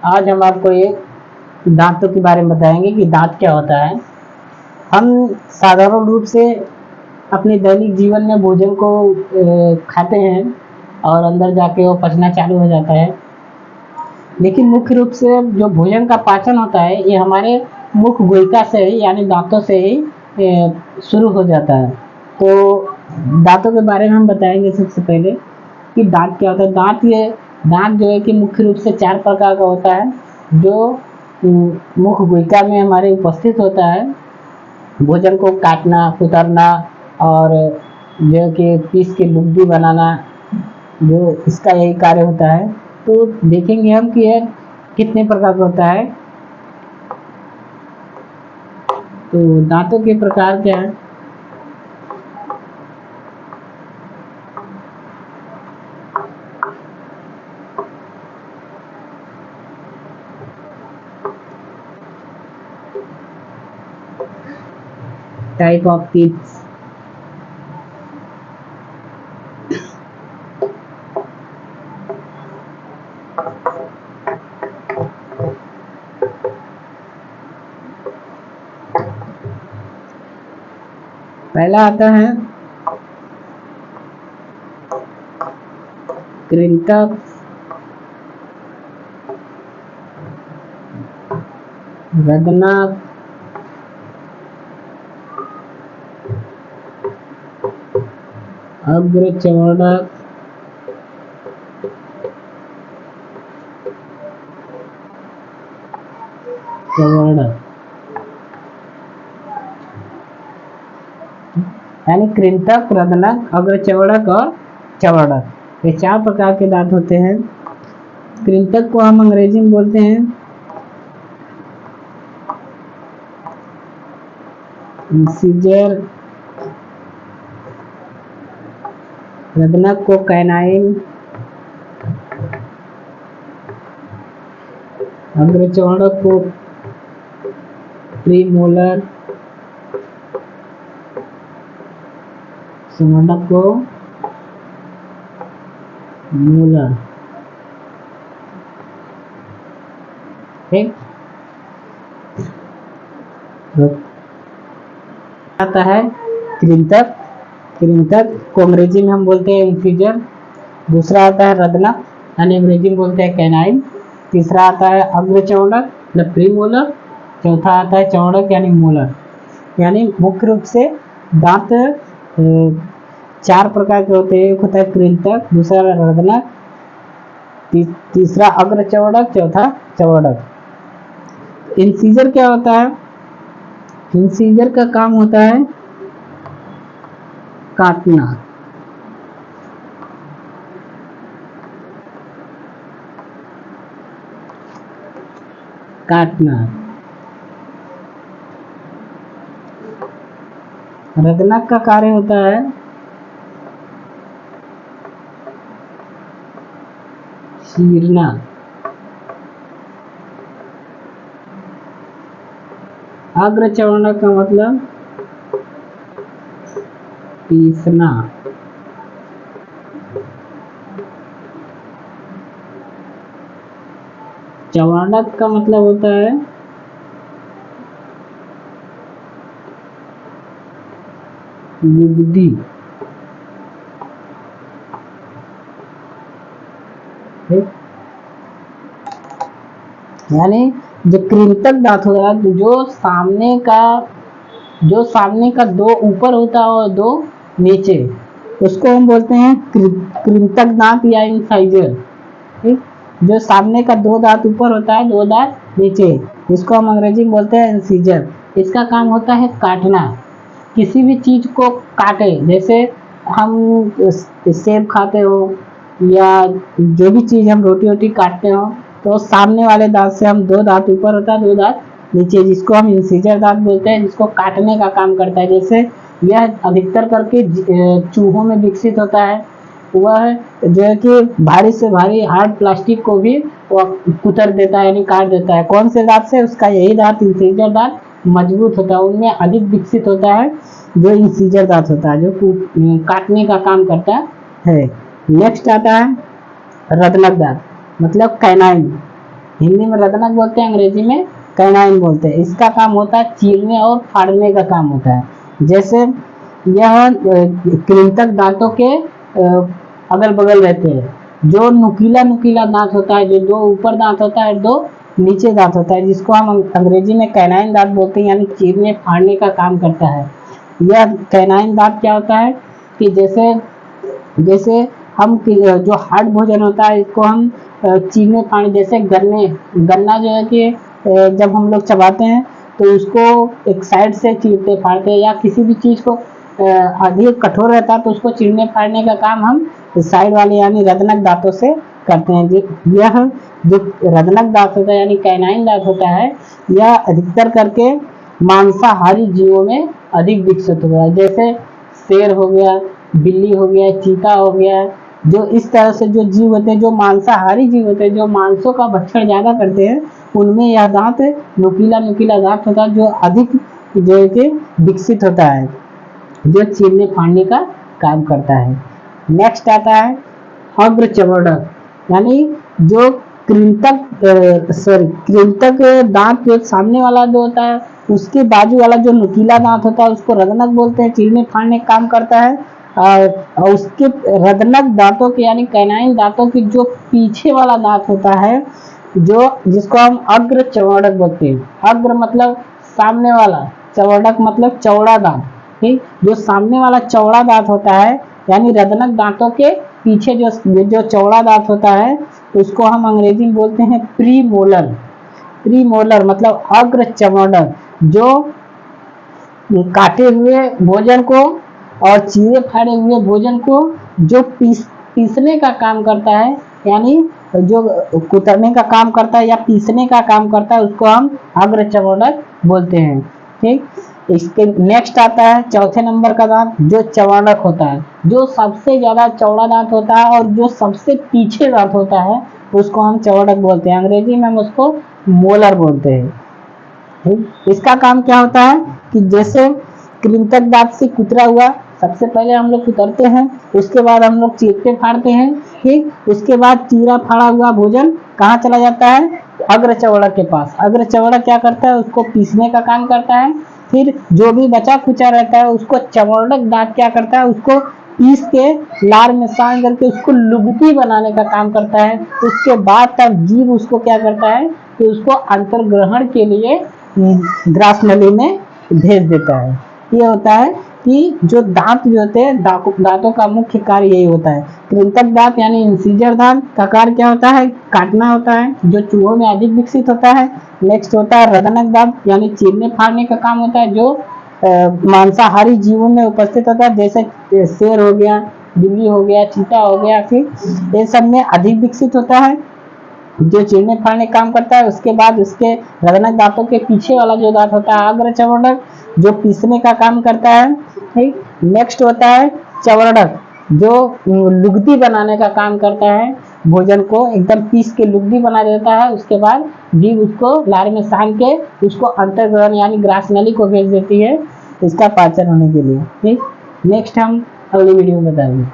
आज हम आपको एक दांतों के बारे में बताएंगे कि दांत क्या होता है। हम साधारण रूप से अपने दैनिक जीवन में भोजन को खाते हैं और अंदर जाके वो पचना चालू हो जाता है, लेकिन मुख्य रूप से जो भोजन का पाचन होता है ये हमारे मुख गुहिका से ही यानी दांतों से ही शुरू हो जाता है। तो दांतों के बारे में हम बताएंगे सबसे पहले कि दांत क्या होता है। दांत जो है कि मुख्य रूप से 4 प्रकार का होता है, जो मुख गुहिका में हमारे उपस्थित होता है। भोजन को काटना, कुतरना और जो है कि पीस के लुगदी बनाना, जो इसका यही कार्य होता है। तो देखेंगे हम कि यह कितने प्रकार का होता है। तो दांतों के प्रकार क्या है। Type of teeth. पहला आता है कृंतक, रदनक, अग्रचौड़क, चौड़क। यानी कृंतक, रदनक, अग्रचौड़क और चौड़क, ये 4 प्रकार के दांत होते हैं। कृंतक को हम अंग्रेजी में बोलते हैं इंसिजर, रदनक को कैनाइन, अग्रचौड़क को प्रीमोलर, चौड़क को मोलर। ठीक, आता है कृंतक। कृंतक को अंग्रेजी में हम बोलते हैं इंसिजर। दूसरा आता है रदनक, यानी अंग्रेजी में बोलते हैं कैनाइन। तीसरा आता है अग्रचौड़क मतलब प्रीमोलर। चौथा आता है चौड़क यानी मोलर। यानी मुख्य रूप से दांत 4 प्रकार के होते हैं। एक होता है कृंतक, दूसरा रदनक, तीसरा अग्रचौड़क, चौथा चौड़क। इंसिजर क्या होता है। इंसिजर का काम होता है काटना। रदनक का कार्य होता है चीरना। अग्रचौड़क का मतलब पीसना। चौड़क का मतलब होता है लुगदी। यानी जो कृंतक दांत होता है, जो सामने का 2 ऊपर होता है और 2 नीचे, उसको हम बोलते हैं कृंतक दांत या इंसाइजर। ठीक, जो सामने का 2 दांत ऊपर होता है, 2 दांत नीचे, इसको हम अंग्रेजी में बोलते हैं इंसिजर। इसका काम होता है काटना। किसी भी चीज को काटे, जैसे हम सेब खाते हो या जो भी चीज हम रोटी काटते हो, तो सामने वाले दांत से हम 2 दांत ऊपर होता है, 2 दांत नीचे, जिसको हम इंसिजर दांत बोलते हैं, जिसको काटने का काम करता है। जैसे यह अधिकतर करके चूहों में विकसित होता है। वह जो है कि भारी से भारी हार्ड प्लास्टिक को भी वह कुतर देता है यानी काट देता है। कौन से दांत से, उसका यही दांत इंसिजर दांत मजबूत होता है, उनमें अधिक विकसित होता है जो इंसिजर दांत होता है, जो काटने का काम करता है। नेक्स्ट आता है रदनक दांत मतलब कैनाइन। हिंदी में रदनक बोलते हैं, अंग्रेजी में कैनाइन बोलते हैं। इसका काम होता है चीरने और फाड़ने का काम होता है। जैसे यह कृंतक दांतों के अगल बगल रहते हैं। जो नुकीला नुकीला दांत होता है, जो दो ऊपर दांत होता है, दो नीचे दांत होता है, जिसको हम अंग्रेजी में कैनाइन दांत बोलते हैं, यानी चीरने फाड़ने का काम करता है। यह कैनाइन दांत क्या होता है कि जैसे हम जो हार्ड भोजन होता है इसको हम चीरने फाड़ने, जैसे गन्ना जो है कि जब हम लोग चबाते हैं तो उसको एक साइड से चीरते फाड़ते हैं, या किसी भी चीज को अधिक कठोर रहता है तो उसको चीरने फाड़ने का काम हम साइड वाले यानी रदनक दांतों से करते हैं। यह जो रदनक दांत होता है यानी कैनाइन दांत होता है, यह अधिकतर करके मांसाहारी जीवों में अधिक विकसित हुआ है। जैसे शेर हो गया, बिल्ली हो गया, चीता हो गया, जो इस तरह से जो जीव होते हैं, जो मांसाहारी जीव होते हैं, जो मांसों का भक्षण ज्यादा करते हैं, उनमें यह दांत नुकीला नुकीला दांत होता है, जो अधिक जो है कि विकसित होता है, जो चीरने फाड़ने का काम करता है। नेक्स्ट आता है अग्रचर्वणक, यानी जो कृंतक दांत जो सामने वाला जो होता है, उसके बाजू वाला जो नुकीला दांत होता है उसको रदनक बोलते हैं, चीरने फाड़ने का काम करता है। और उसके रदनक दांतों के यानी कैनाइन दांतों की जो पीछे वाला दांत होता है, जो जिसको हम अग्रचर्वणक बोलते हैं। अग्र मतलब सामने वाला, चर्वणक मतलब चौड़ा दांत। ठीक, जो सामने वाला चौड़ा दांत होता है यानी रदनक दांतों के पीछे जो चौड़ा दांत होता है, उसको हम अंग्रेजी में बोलते हैं प्रीमोलर। प्रीमोलर मतलब अग्रचर्वणक, जो काटे हुए भोजन को और चीरे फाड़े हुए भोजन को जो पीसने का काम करता है, यानी जो कुतरने का काम करता है या पीसने का काम करता है, उसको हम अग्रचर्वणक बोलते हैं। ठीक, इसके नेक्स्ट आता है चौथे नंबर का दांत जो चर्वणक होता है, जो सबसे ज्यादा चौड़ा दांत होता है और जो सबसे पीछे दांत होता है उसको हम चर्वणक बोलते हैं। अंग्रेजी में हम उसको मोलर बोलते हैं। ठीक, इसका काम क्या होता है कि जैसे कृंतक दांत से कुतरा हुआ सबसे पहले हम लोग कुतरते हैं, उसके बाद हम लोग चीरते फाड़ते हैं। ठीक, उसके बाद चीरा फाड़ा हुआ भोजन कहाँ चला जाता है? अग्रचर्वणक के पास। अग्रचर्वणक क्या करता है? उसको पीसने का काम करता है। फिर जो भी बचा खुचा रहता है उसको चर्वणक दांत क्या करता है? उसको पीस के लार में सान करके उसको लुगदी बनाने का काम करता है। उसके बाद तब जीव उसको क्या करता है कि उसको अंतर्ग्रहण के लिए ग्रास नली में भेज देता है। ये होता है कि जो दांत जो होते हैं, दांतों का मुख्य कार्य यही होता है। कृंतक दांत यानी इंसिजर दांत का कार्य क्या होता है? काटना होता है, जो चूहों में अधिक विकसित होता है। नेक्स्ट होता है रदनक दांत, यानी चीरने फाड़ने का काम होता है, जो मांसाहारी जीवों में उपस्थित होता है, जैसे शेर हो गया, बिल्ली हो गया, चीता हो गया, फिर ये सब में अधिक विकसित होता है, जो चीरने फाड़ने काम करता है। उसके बाद उसके रदनक दांतों के पीछे वाला जो दांत होता है अग्रचर्वणक, जो पीसने का काम करता है। ठीक, नेक्स्ट होता है चर्वणक, जो लुगदी बनाने का काम करता है, भोजन को एकदम पीस के लुगदी बना देता है। उसके बाद जीव उसको लार में सान के उसको अंतर्ग्रहण यानी ग्रास नली को भेज देती है इसका पाचन होने के लिए। ठीक, नेक्स्ट हम अगली वीडियो में बताएंगे।